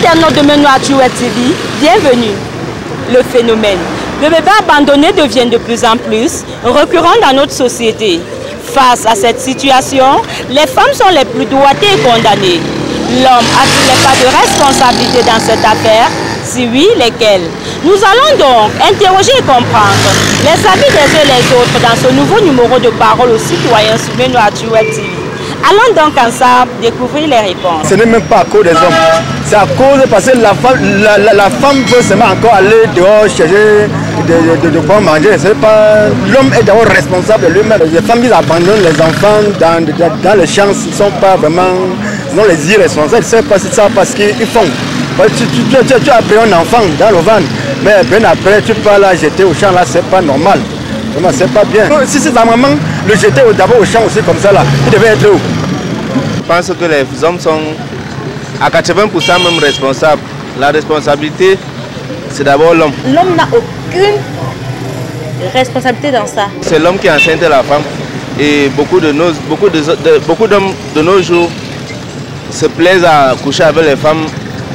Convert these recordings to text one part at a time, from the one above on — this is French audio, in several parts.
internautes de Menouature TV, bienvenue. Le phénomène de bébés abandonnés devient de plus en plus récurrent dans notre société. Face à cette situation, les femmes sont les plus doigtées et condamnées. L'homme a-t-il pas de responsabilité dans cette affaire? Si oui, lesquelles? Nous allons donc interroger et comprendre les avis des uns et les autres dans ce nouveau numéro de parole aux citoyens sur Menouature TV. Allons donc ensemble découvrir les réponses. Ce n'est même pas à cause des hommes. C'est à cause parce que la femme veut seulement encore aller dehors chercher de quoi manger. L'homme est d'abord responsable de lui-même. Les femmes qui abandonnent les enfants dans les champs, ils ne sont pas vraiment les irresponsables. C'est pas ça parce qu'ils font. Tu as pris un enfant dans le ventre, mais bien après tu peux la jeter au champ, là c'est pas normal. C'est pas bien. Si c'est ta maman, le jeter d'abord au champ aussi comme ça là, il devait être où? Je pense que les hommes sont à 80% même responsables. La responsabilité, c'est d'abord l'homme. L'homme n'a aucune responsabilité dans ça. C'est l'homme qui enceinte la femme. Et beaucoup d'hommes de nos jours se plaisent à coucher avec les femmes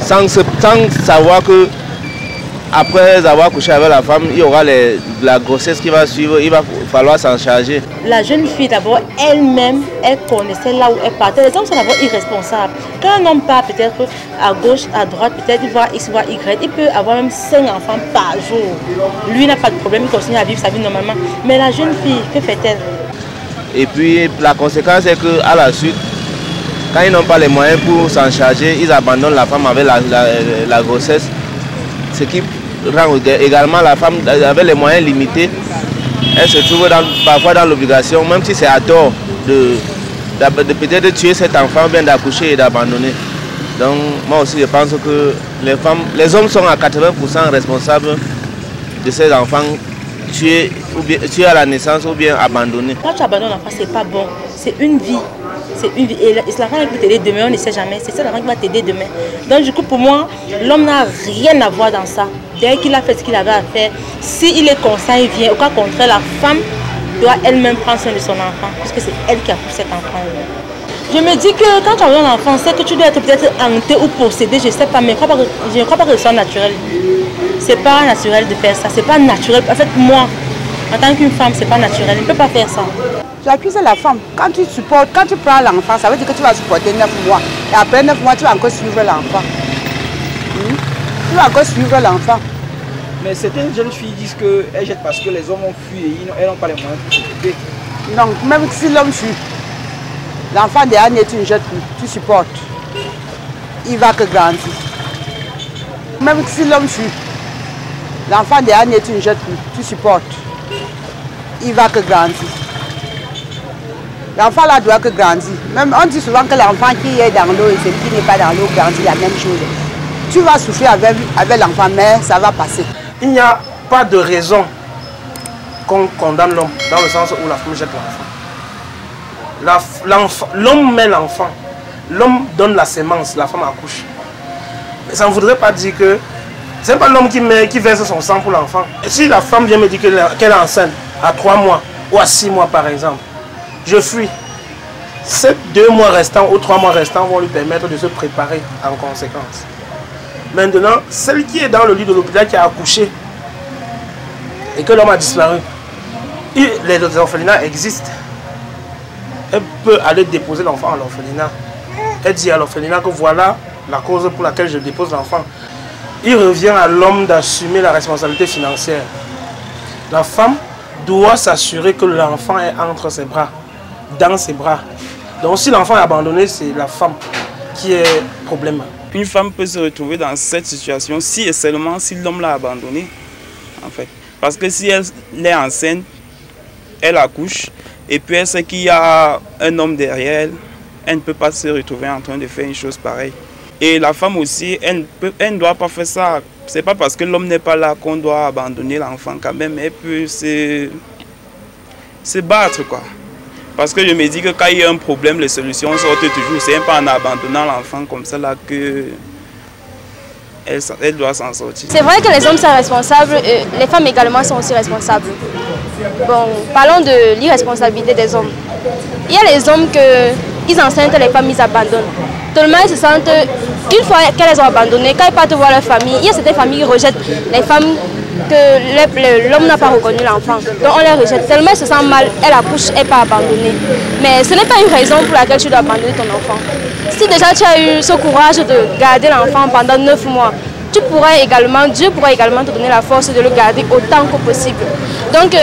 sans savoir que après avoir couché avec la femme, il y aura la grossesse qui va suivre, il va falloir s'en charger. La jeune fille d'abord, elle-même, elle connaissait là où elle partait. Les hommes sont d'abord irresponsables. Quand un homme part peut-être à gauche, à droite, peut-être il voit X, voit Y, il peut avoir même 5 enfants par jour. Lui n'a pas de problème, il continue à vivre sa vie normalement. Mais la jeune fille, que fait-elle? Et puis la conséquence est qu'à la suite, quand ils n'ont pas les moyens pour s'en charger, ils abandonnent la femme avec la grossesse. Ce qui rend également la femme avec les moyens limités, elle se trouve parfois dans l'obligation, même si c'est à tort, de peut-être tuer cet enfant, bien d'accoucher et d'abandonner. Donc moi aussi je pense que les hommes sont à 80% responsables de ces enfants tués à la naissance ou bien abandonnés. Quand tu abandonnes l'enfant, c'est pas bon, c'est une vie. C'est une vie. Et l'enfant qui peut t'aider demain, on ne sait jamais. C'est ça l'enfant qui va t'aider demain. Donc du coup, pour moi, l'homme n'a rien à voir dans ça. Dès qu'il a fait ce qu'il avait à faire, s'il est conscient, il vient. Au cas contraire, la femme doit elle-même prendre soin de son enfant, puisque c'est elle qui a poussé cet enfant. Je me dis que quand tu as un enfant, c'est que tu dois être peut-être hanté ou possédé, je ne sais pas, mais je ne crois pas que ce soit naturel. C'est pas naturel de faire ça. C'est pas naturel. En fait, moi, en tant qu'une femme, c'est pas naturel. Je ne peux pas faire ça. Tu accuses la femme. Quand tu prends l'enfant, ça veut dire que tu vas supporter 9 mois. Et après 9 mois, tu vas encore suivre l'enfant. Tu vas encore suivre l'enfant. Mais certaines jeunes filles disent qu'elles jettent parce que les hommes ont fui et elles n'ont pas les moyens pour s'occuper. Non, même si l'homme fuit, l'enfant derrière, tu ne jettes plus, tu supportes. Il va que grandir. Même si l'homme fuit, l'enfant derrière, tu ne jettes plus, tu supportes. Il va que grandir. L'enfant là doit que grandir. Même on dit souvent que l'enfant qui est dans l'eau et celui qui n'est pas dans l'eau grandit la même chose. Tu vas souffrir avec l'enfant, mais ça va passer. Il n'y a pas de raison qu'on condamne l'homme, dans le sens où la femme jette l'enfant. L'homme met l'enfant. L'homme donne la sémence, la femme accouche. Mais ça ne voudrait pas dire que ce n'est pas l'homme qui verse son sang pour l'enfant. Si la femme vient me dire qu'elle est enceinte à 3 mois ou à 6 mois par exemple, je fuis. Ces 2 mois restants ou 3 mois restants vont lui permettre de se préparer en conséquence. Maintenant, celle qui est dans le lit de l'hôpital qui a accouché et que l'homme a disparu, les orphelinats existent. Elle peut aller déposer l'enfant à l'orphelinat. Elle dit à l'orphelinat que voilà la cause pour laquelle je dépose l'enfant. Il revient à l'homme d'assumer la responsabilité financière. La femme doit s'assurer que l'enfant est entre ses bras, dans ses bras. Donc si l'enfant est abandonné, c'est la femme qui est problème. Une femme peut se retrouver dans cette situation si et seulement si l'homme l'a abandonnée, en fait. Parce que si elle est enceinte, elle accouche, et puis elle sait qu'il y a un homme derrière elle ne peut pas se retrouver en train de faire une chose pareille. Et la femme aussi, elle ne doit pas faire ça. C'est pas parce que l'homme n'est pas là qu'on doit abandonner l'enfant quand même. Elle peut se battre, quoi. Parce que je me dis que quand il y a un problème, les solutions sortent toujours. C'est pas en abandonnant l'enfant comme ça là que elle doit s'en sortir. C'est vrai que les hommes sont responsables, les femmes également sont aussi responsables. Bon, parlons de l'irresponsabilité des hommes. Il y a les hommes ils enceintent les femmes, ils abandonnent. Tellement ils se sentent Une fois qu'elles ont abandonné, quand ils partent voir leur famille, il y a certaines familles qui rejettent les femmes que l'homme n'a pas reconnu l'enfant. Donc on les rejette. Tellement elle se sent mal, elle accouche, elle pas abandonnée. Mais ce n'est pas une raison pour laquelle tu dois abandonner ton enfant. Si déjà tu as eu ce courage de garder l'enfant pendant 9 mois, Dieu pourrait également te donner la force de le garder autant que possible. Donc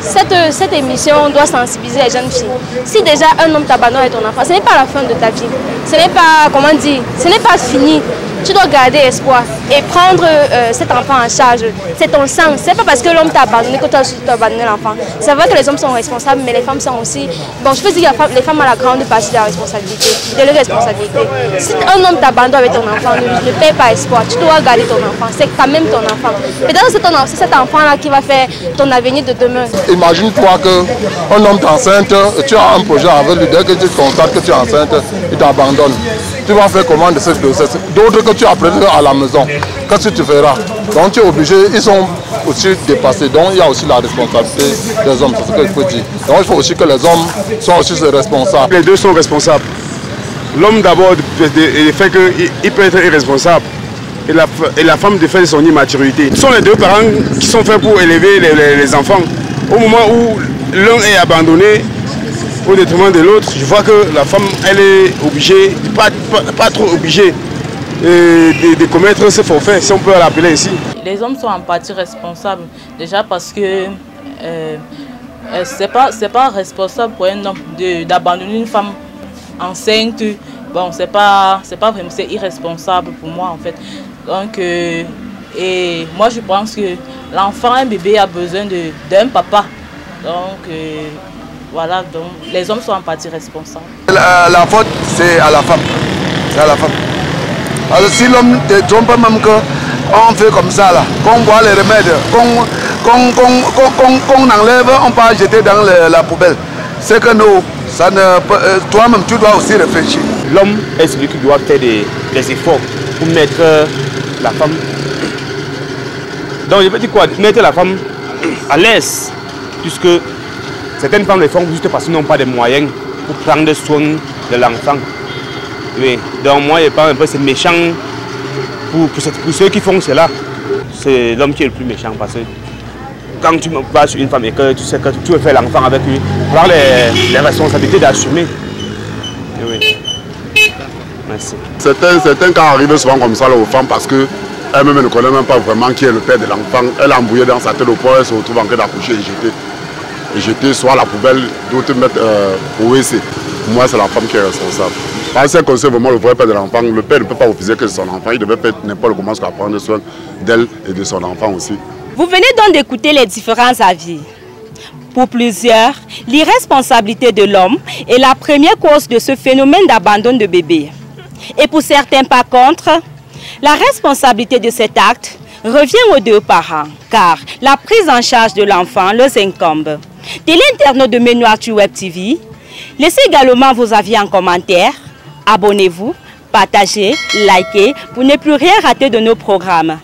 cette émission doit sensibiliser les jeunes filles. Si déjà un homme t'abandonne avec ton enfant, ce n'est pas la fin de ta vie. Ce n'est pas, comment dire, ce n'est pas fini. Tu dois garder espoir et prendre cet enfant en charge. C'est ton sang. Ce n'est pas parce que l'homme t'a abandonné que toi aussi tu dois abandonner l'enfant. C'est vrai que les hommes sont responsables, mais les femmes sont aussi... Bon, je peux dire que les femmes ont la grande partie de la responsabilité, de leur responsabilité. Si un homme t'abandonne avec ton enfant, ne paie pas espoir. Tu dois garder ton enfant. C'est quand même ton enfant. Peut-être c'est cet enfant-là qui va faire ton avenir de demain. Imagine-toi qu'un homme t'enceinte et tu as un projet avec lui. Dès que tu constates que tu es enceinte, il t'abandonne. Tu vas faire comment de cette grossesse? D'autres que tu apprendras à la maison. Qu'est-ce que tu feras? Donc tu es obligé, ils sont aussi dépassés. Donc il y a aussi la responsabilité des hommes, c'est ce que je peux dire. Donc il faut aussi que les hommes soient aussi responsables. Les deux sont responsables. L'homme d'abord, le fait qu'il peut être irresponsable. Et la femme de fait son immaturité. Ce sont les deux parents qui sont faits pour élever les enfants. Au moment où l'un est abandonné, au détriment de l'autre, je vois que la femme, elle est obligée, pas trop obligée, de commettre ce forfait, si on peut l'appeler ainsi. Les hommes sont en partie responsables, déjà parce que c'est pas responsable pour un homme d'abandonner une femme enceinte. Bon, c'est pas vraiment, c'est irresponsable pour moi en fait. Donc, et moi je pense que l'enfant, un bébé a besoin d'un papa. Donc, voilà, donc les hommes sont en partie responsables. La faute, c'est à la femme. C'est à la femme. Alors si l'homme te trompe même qu'on fait comme ça, qu'on boit les remèdes, qu'on enlève, on peut jeter dans la poubelle. C'est que nous, toi-même tu dois aussi réfléchir. L'homme est celui qui doit faire des efforts pour mettre la femme. Donc je veux dire quoi? Mettre la femme à l'aise, puisque certaines femmes les font juste parce qu'elles n'ont pas de moyens pour prendre soin de l'enfant. Oui. Donc moi je pense un peu c'est méchant pour ceux qui font cela. C'est l'homme qui est le plus méchant parce que quand tu vas sur une femme et que tu sais que tu veux faire l'enfant avec lui, prends les responsabilités d'assumer. Oui. Merci. Certains cas arrivent souvent comme ça aux femmes parce qu'elle-même ne connaît même pas vraiment qui est le père de l'enfant. Elle a embrouillé dans sa tête au point, elle se retrouve en train d'accoucher et jeter soit à la poubelle, d'autres mettre au WC. Pour moi, c'est la femme qui est responsable. Parce qu'elle connaît vraiment le vrai père de l'enfant, le père ne peut pas refuser que c'est son enfant. Il devait faire n'importe comment pour prendre soin d'elle et de son enfant aussi. Vous venez donc d'écouter les différents avis. Pour plusieurs, l'irresponsabilité de l'homme est la première cause de ce phénomène d'abandon de bébés. Et pour certains, par contre, la responsabilité de cet acte revient aux deux parents, car la prise en charge de l'enfant leur incombe. Téléinternautes de Ménoirtu Web TV, laissez également vos avis en commentaire, abonnez-vous, partagez, likez pour ne plus rien rater de nos programmes.